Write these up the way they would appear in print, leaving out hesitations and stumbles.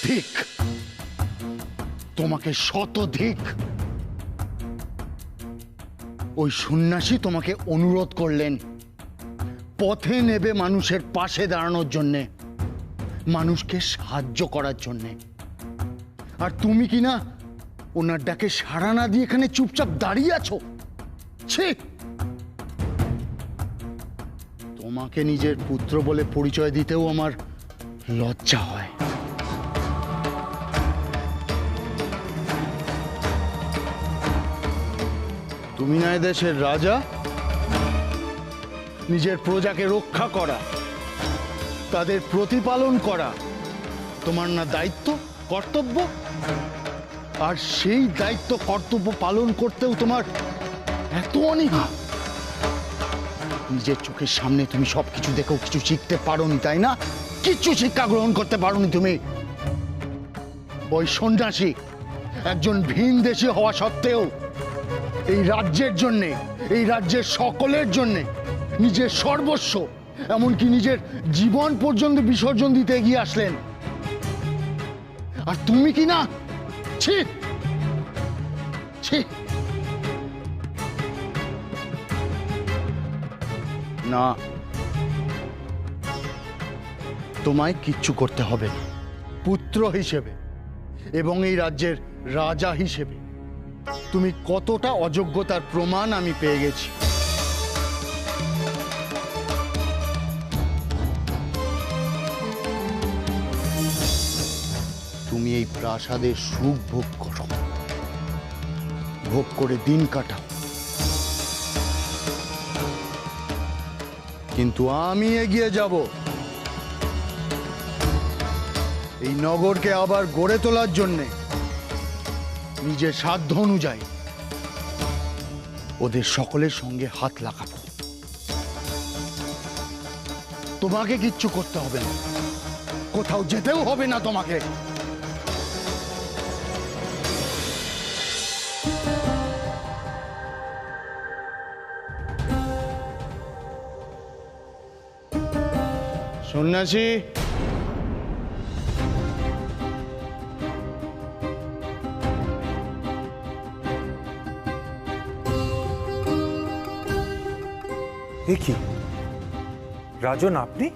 ধিক, তোমাকে শতধিক। ওই সন্ন্যাসী তোমাকে অনুরোধ করলেন পথে নেবে মানুষের পাশে দাঁড়ানোর জন্যে, মানুষকে সাহায্য করার জন্যে, আর তুমি কি না ওনার ডাকে সাড়া না দিয়ে এখানে চুপচাপ দাঁড়িয়ে আছো। ছি, তোমাকে নিজের পুত্র বলে পরিচয় দিতেও আমার লজ্জা হয়। তুমি না এদেশের রাজা, নিজের প্রজাকে রক্ষা করা, তাদের প্রতিপালন করা তোমার না দায়িত্ব, কর্তব্য? আর সেই দায়িত্ব কর্তব্য পালন করতেও তোমার এত অনীহা। নিজের চোখের সামনে তুমি সবকিছু দেখেও কিছু শিখতে পারোনি, তাই না? কিচ্ছু শিক্ষা গ্রহণ করতে পারোনি তুমি। ওই সন্ন্যাসী একজন ভিনদেশী হওয়া সত্ত্বেও এই রাজ্যের জন্যে, এই রাজ্যের সকলের জন্যে নিজের সর্বস্ব, এমনকি নিজের জীবন পর্যন্ত বিসর্জন দিতে এগিয়ে আসলেন। আর তুমি কি না? ছি ছি। না, তোমায় কিচ্ছু করতে হবে না। পুত্র হিসেবে এবং এই রাজ্যের রাজা হিসেবে তুমি কতটা অযোগ্যতার প্রমাণ আমি পেয়ে গেছি। তুমি এই প্রাসাদের সুখ ভোগ করো, ভোগ করে দিন কাটাও, কিন্তু আমি এগিয়ে যাব এই নগরকে আবার গড়ে তোলার জন্যে। নিজের সাধ্য অনুযায়ী ওদের সকলের সঙ্গে হাত লাগাবো। তোমাকে কিচ্ছু করতে হবে না, কোথাও যেতেও হবে না তোমাকে। সন্ন্যাসী, দেখি রাজন, আপনি?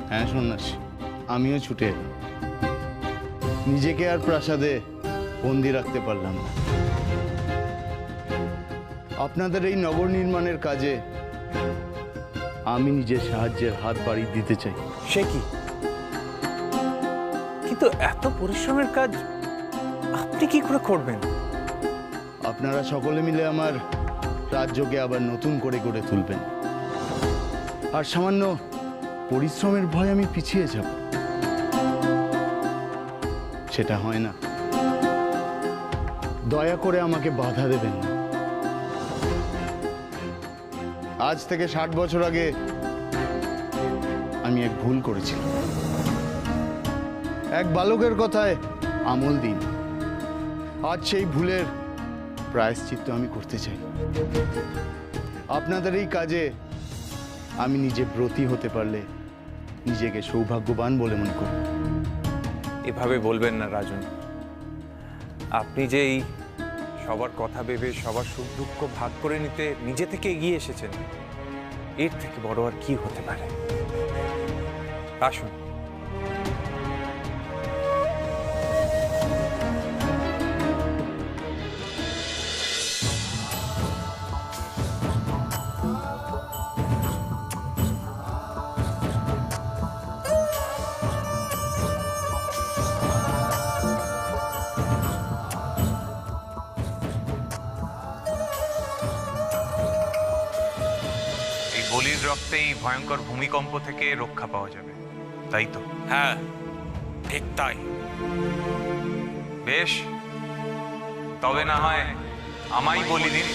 হ্যাঁ সন্ন্যাসী, আমিও ছুটে এলাম। নিজেকে আর প্রাসাদে বন্দি রাখতে পারলাম না। আপনাদের এই নগর নির্মাণের কাজে আমি নিজের সাহায্যের হাত বাড়িয়ে দিতে চাই। সে কি? কিন্তু এত পরিশ্রমের কাজ আপনি কি করে করবেন? আপনারা সকলে মিলে আমার রাজ্যকে আবার নতুন করে গড়ে তুলবেন, আর সামান্য পরিশ্রমের ভয় আমি পিছিয়ে যাব, সেটা হয় না। দয়া করে আমাকে বাধা দেবেন না। আজ থেকে 60 বছর আগে আমি এক ভুল করেছিলাম। এক বালকের কথায় আমল দিন। আজ সেই ভুলের প্রায়শ্চিত্ত আমি করতে চাই। আপনাদের এই কাজে আমি নিজে ব্রতী হতে পারলে নিজেকে সৌভাগ্যবান বলে মনে করি। এভাবে বলবেন না রাজন। আপনি যে এই সবার কথা ভেবে সবার সুখ দুঃখ ভাগ করে নিতে নিজে থেকে এগিয়ে এসেছেন, এর থেকে বড় আর কি হতে পারে? আসুন। বলির রক্তে এই ভয়ঙ্কর ভূমিকম্প থেকে রক্ষা পাওয়া যাবে, তাই তো? হ্যাঁ, ঠিক তাই। বেশ, তবে না হয় আমায় বলি দিন।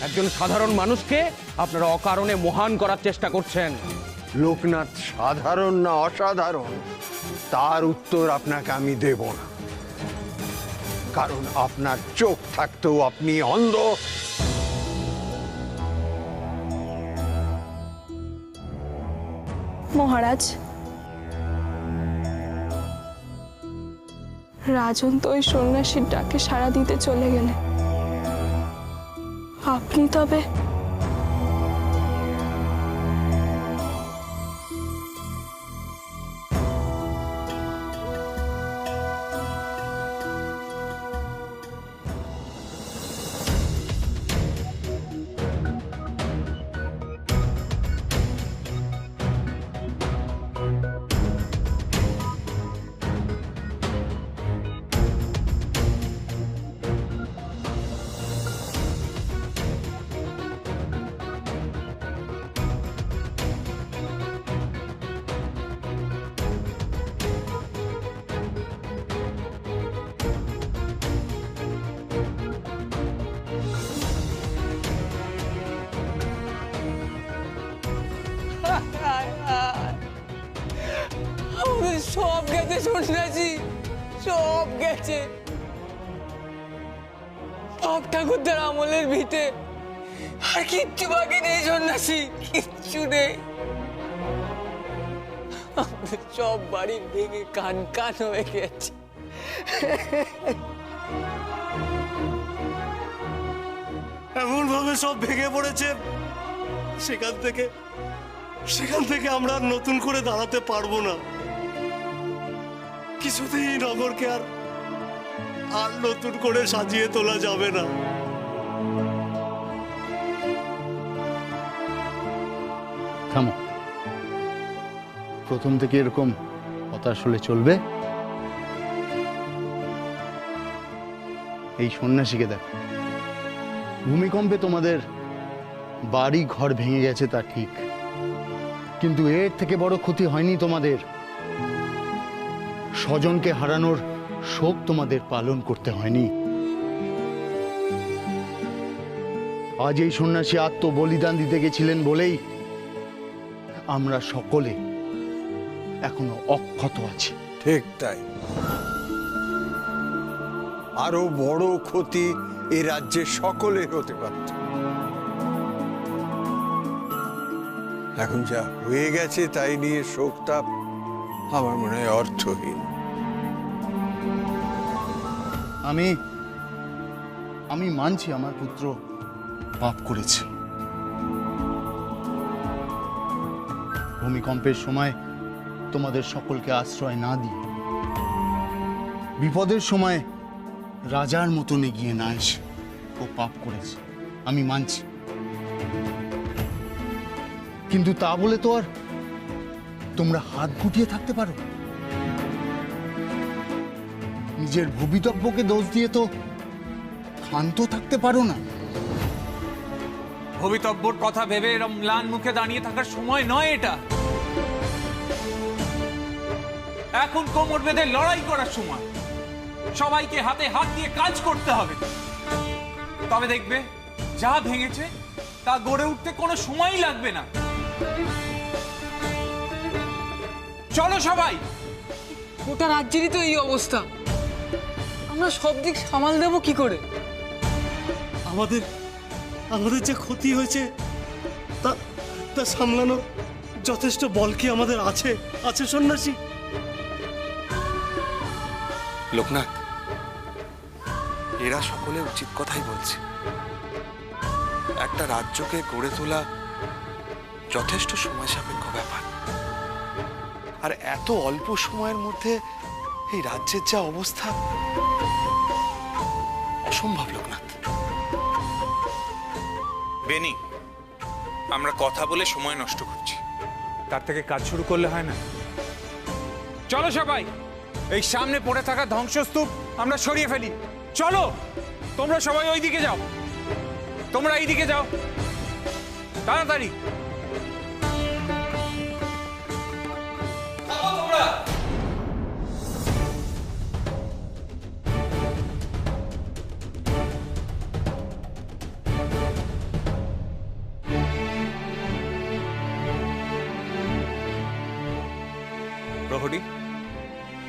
একজন সাধারণ মানুষকে আপনারা অকারণে মহান করার চেষ্টা করছেন। লোকনাথ সাধারণ না অসাধারণ তার উত্তর আপনাকে আমি দেব না, কারণ আপনার চোখ থাকতেও আপনি অন্ধ। মহারাজ, রাজন তো ওই সন্ন্যাসীর ডাকে সাড়া দিতে চলে গেলে, আপনি তবে আমাদের সব গেছে সন্ন্যাসী, সব গেছে। বাপ ঠাকুরদার আমলের ভিটে আর কিচ্ছু বাকি নেই সন্ন্যাসী, কিচ্ছু নেই। আমাদের সব বাড়ি ভেঙে কান কান হয়ে গেছে। এমন ভাবে সব ভেঙে পড়েছে, সেখান থেকে আমরা আর নতুন করে দাঁড়াতে পারবো না। কিছুতেই এই নগরকে আর নতুন করে সাজিয়ে তোলা যাবে না। থামো, প্রথম থেকে এরকম হতাশ হলে চলবে? এই সন্ন্যাসীকে দেখ, ভূমিকম্পে তোমাদের বাড়ি ঘর ভেঙে গেছে তা ঠিক, কিন্তু এর থেকে বড় ক্ষতি হয়নি তোমাদের। স্বজনকে হারানোর শোক তোমাদের পালন করতে হয়নি। আজ এই সন্ন্যাসী আত্মবলিদান দিতে গেছিলেন বলেই আমরা সকলে এখনো অক্ষত আছি। ঠিক তাই, আরো বড় ক্ষতি এ রাজ্যের সকলের হতে পারত। এখন যা হয়ে গেছে তাই নিয়ে শোকতাপ আমার মনে হয় অর্থহীন। আমি মানছি আমার পুত্র পাপ করেছে। ভূমিকম্পের সময় তোমাদের সকলকে আশ্রয় না দিয়ে, বিপদের সময় রাজার মতন এগিয়ে না এসে ও পাপ করেছে, আমি মানছি। কিন্তু তা বলে তো আর তোমরা হাত গুটিয়ে থাকতে পারো? নিজের ভবিতব্যকে দোষ দিয়ে তো ক্ষান্ত থাকতে পারো না। ভবিতব্যর কথা ভেবে এরম ম্লান মুখে দাঁড়িয়ে থাকার সময় নয় এটা। এখন কোমর বেঁধে লড়াই করার সময়। সবাইকে হাতে হাত দিয়ে কাজ করতে হবে, তবে দেখবে যা ভেঙেছে তা গড়ে উঠতে কোনো সময়ই লাগবে না। চলো সবাই। গোটা রাজ্যেরই তো এই অবস্থা, আমরা সব দিক সামাল দেবো কি করে? আমাদের যে ক্ষতি হয়েছে তা সামলানোর যথেষ্ট বল কি আমাদের আছে সন্ন্যাসী? লোকনাথ, এরা সকলে উচিত কথাই বলছে। একটা রাজ্যকে গড়ে তোলা যথেষ্ট সময় সাপেক্ষ ব্যাপার, আর এত অল্প সময়ের মধ্যে এই রাজ্যের যা অবস্থা, অসম্ভব লোকনাথ। বেনি, আমরা কথা বলে সময় নষ্ট করছি, তার থেকে কাজ শুরু করলে হয় না? চলো সবাই, এই সামনে পড়ে থাকা ধ্বংসস্তূপ আমরা সরিয়ে ফেলি। চলো, তোমরা সবাই ওই দিকে যাও, তোমরা এই দিকে যাও, তাড়াতাড়ি। প্রহরী,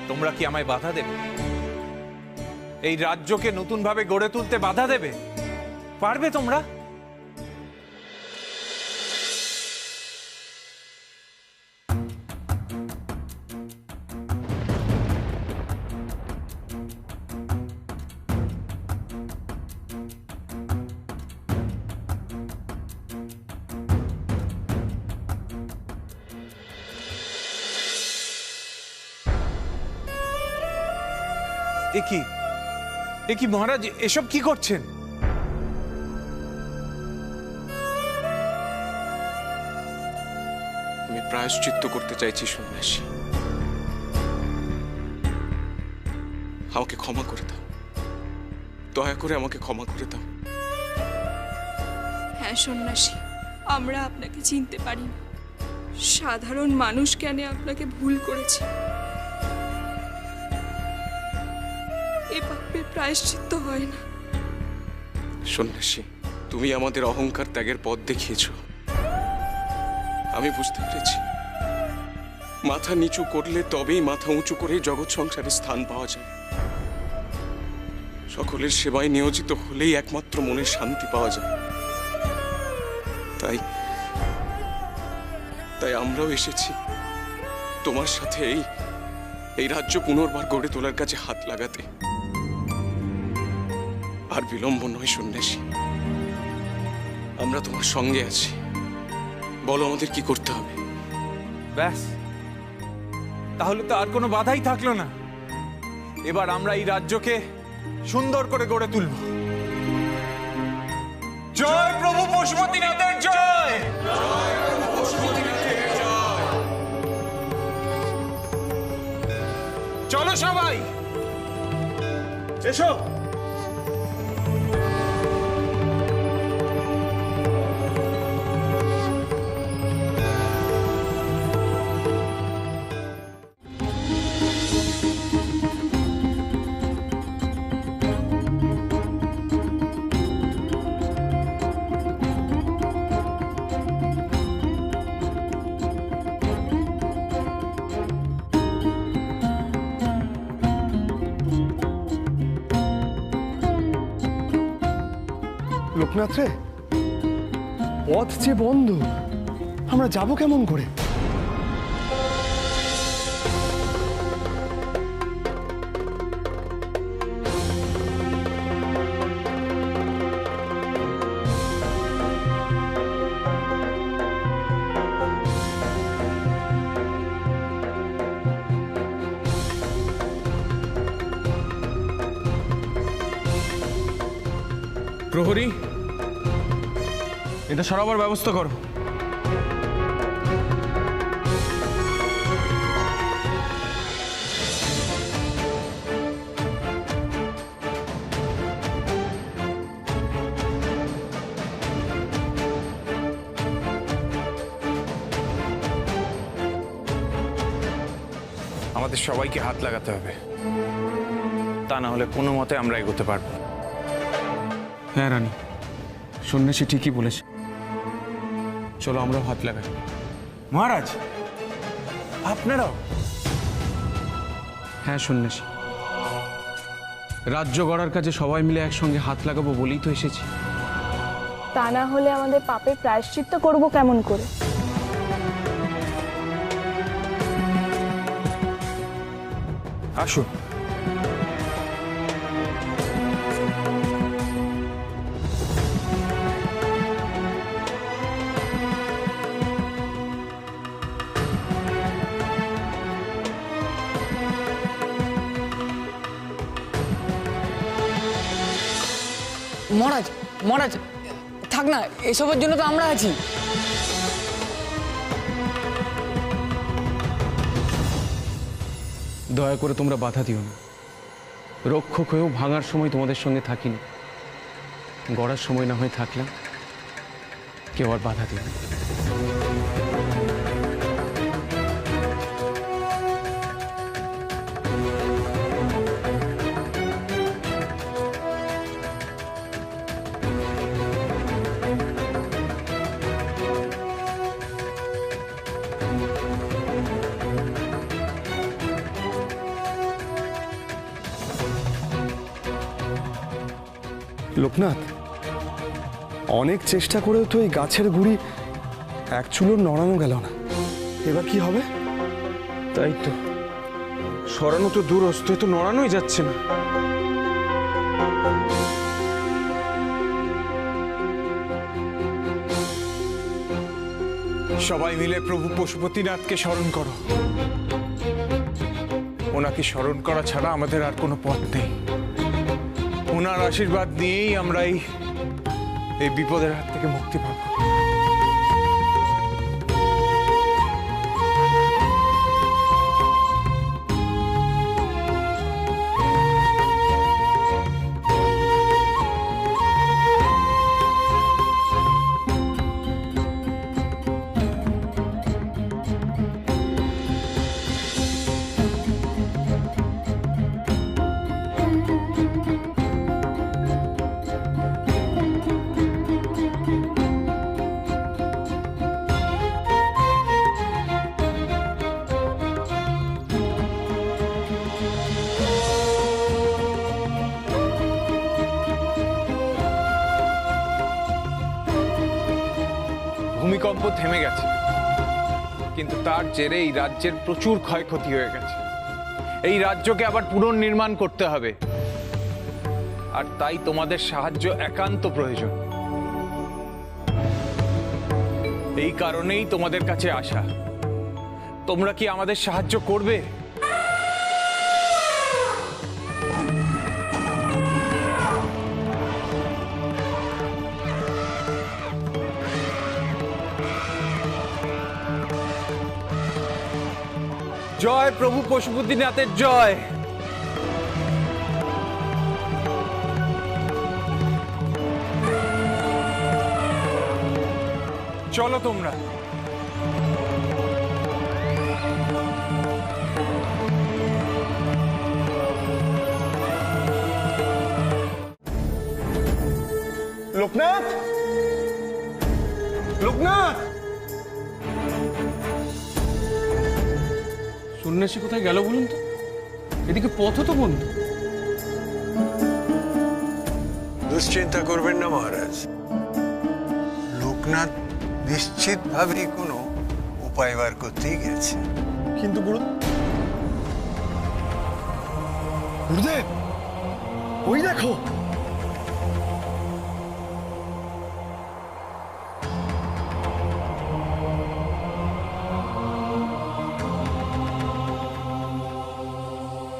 তোমরা কি আমায় বাধা দেবে? এই রাজ্যকে নতুনভাবে গড়ে তুলতে বাধা দেবে? পারবে তোমরা? এ কি মহারাজ, এসব কি করছেন? আমি প্রায়শ্চিত্ত করতে চাইছি সন্ন্যাসী। আমাকে ক্ষমা করে দাও, দয়া করে আমাকে ক্ষমা করে দাও। হ্যাঁ সন্ন্যাসী, আমরা আপনাকে চিনতে পারি না। সাধারণ মানুষ কেন আপনাকে ভুল করেছে। এ পাপের প্রায়শ্চিত্ত হয় না। সন্ন্যাসী, তুমি আমাদের অহংকার ত্যাগের পথ দেখিয়েছ। আমি বুঝতে পেরেছি, মাথা নিচু করলে তবেই মাথা উঁচু করে জগৎ সংসারে স্থান পাওয়া যায়। সকলের সেবায় নিয়োজিত হলেই একমাত্র মনের শান্তি পাওয়া যায়। তাই তাই আমরাও এসেছি তোমার সাথে এই রাজ্য পুনর্বার গড়ে তোলার কাছে হাত লাগাতে। আর বিলম্ব নয় সন্ন্যাসী, আমরা তোমার সঙ্গে আছি। বলো আমাদের কি করতে হবে। ব্যাস, তাহলে তো আর কোনো বাধাই থাকলো না। এবার আমরা এই রাজ্যকে সুন্দর করে গড়ে তুলব। জয় প্রভু পশুপতিনাথের জয়। চলো সবাই, এসো। লোকনাথ রে, পথ যে বন্ধ, আমরা যাব কেমন করে? প্রহরী, এটা সরাবার ব্যবস্থা করো। আমাদের সবাইকে হাত লাগাতে হবে, তা না হলে কোনো মতে আমরা এগোতে পারবো না। হ্যাঁ রানী, সন্ন্যাসী ঠিকই বলেছে। চলো আমরাও হাত লাগাই। মহারাজ, আপনারাও? হ্যাঁ সন্ন্যাসী, রাজ্য গড়ার কাজে সবাই মিলে একসঙ্গে হাত লাগাবো বলেই তো এসেছি। তা না হলে আমাদের পাপের প্রায়শ্চিত্ত করব কেমন করে? আসুন। মহারাজ, মহারাজ থাক না, এসবের জন্য তো আমরা আছি। দয়া করে তোমরা বাধা দিও না। রক্ষক হয়েও ভাঙার সময় তোমাদের সঙ্গে থাকিনি, গড়ার সময় না হয় থাকলাম। কেউ আর বাধা দিও না। লোকনাথ, অনেক চেষ্টা করেও তো এই গাছের গুড়ি এক চুলো নড়ানো গেল না। এবার কি হবে? তাই তো, সরানো তো দূরস্থ, তো নড়ানোই যাচ্ছে না। সবাই মিলে প্রভু পশুপতিনাথকে স্মরণ করো। ওনাকে স্মরণ করা ছাড়া আমাদের আর কোনো পথ নেই। ওনার আশীর্বাদ নিয়েই আমরা এই বিপদের হাত থেকে মুক্তি পাবো। ভূমিকম্প থেমে গেছে, কিন্তু তার জেরে এই রাজ্যের প্রচুর ক্ষয়ক্ষতি হয়ে গেছে। এই রাজ্যকে আবার পুনর্নির্মাণ করতে হবে, আর তাই তোমাদের সাহায্য একান্ত প্রয়োজন। এই কারণেই তোমাদের কাছে আসা। তোমরা কি আমাদের সাহায্য করবে? জয় প্রভু পশুপতিনাথের জয়। চলো তোমরা। লোকনাথ, লোকনাথ! সন্ন্যাসী কোথায় গেল বলুন তো? এদিকে পথ তো বন্ধ। দুশ্চিন্তা করবেন না মহারাজ, লোকনাথ নিশ্চিতভাবেই কোনো উপায় বার করতেই গেছে। কিন্তু গুরুদেব, ওই দেখো!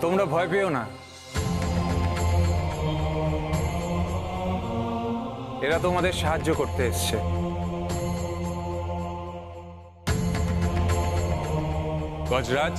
তোমরা ভয় পেও না, এরা তোমাদের সাহায্য করতে এসছে। গজরাজ,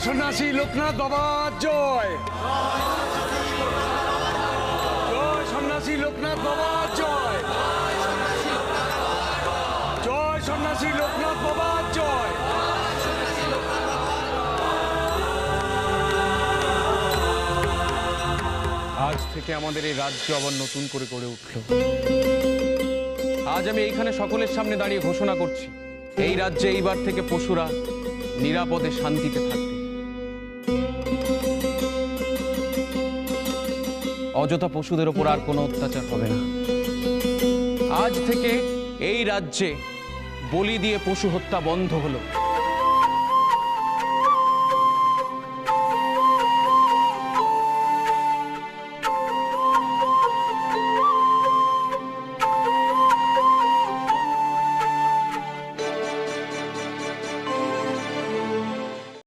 সন্ন্যাসী লোকনাথ বাবা জয়! জয় সন্ন্যাসী লোকনাথ বাবা জয়! জয় সন্ন্যাসী লোকনাথ বাবা জয়! আজ থেকে আমাদের এই রাজ্য আবার নতুন করে গড়ে উঠল। আজ আমি এইখানে সকলের সামনে দাঁড়িয়ে ঘোষণা করছি, এই রাজ্যে এইবার থেকে পশুরা নিরাপদে শান্তিতে থাকবে। অযথা পশুদের ওপর আর কোনো অত্যাচার হবে না। আজ থেকে এই রাজ্যে বলি দিয়ে পশু হত্যা বন্ধ হলো।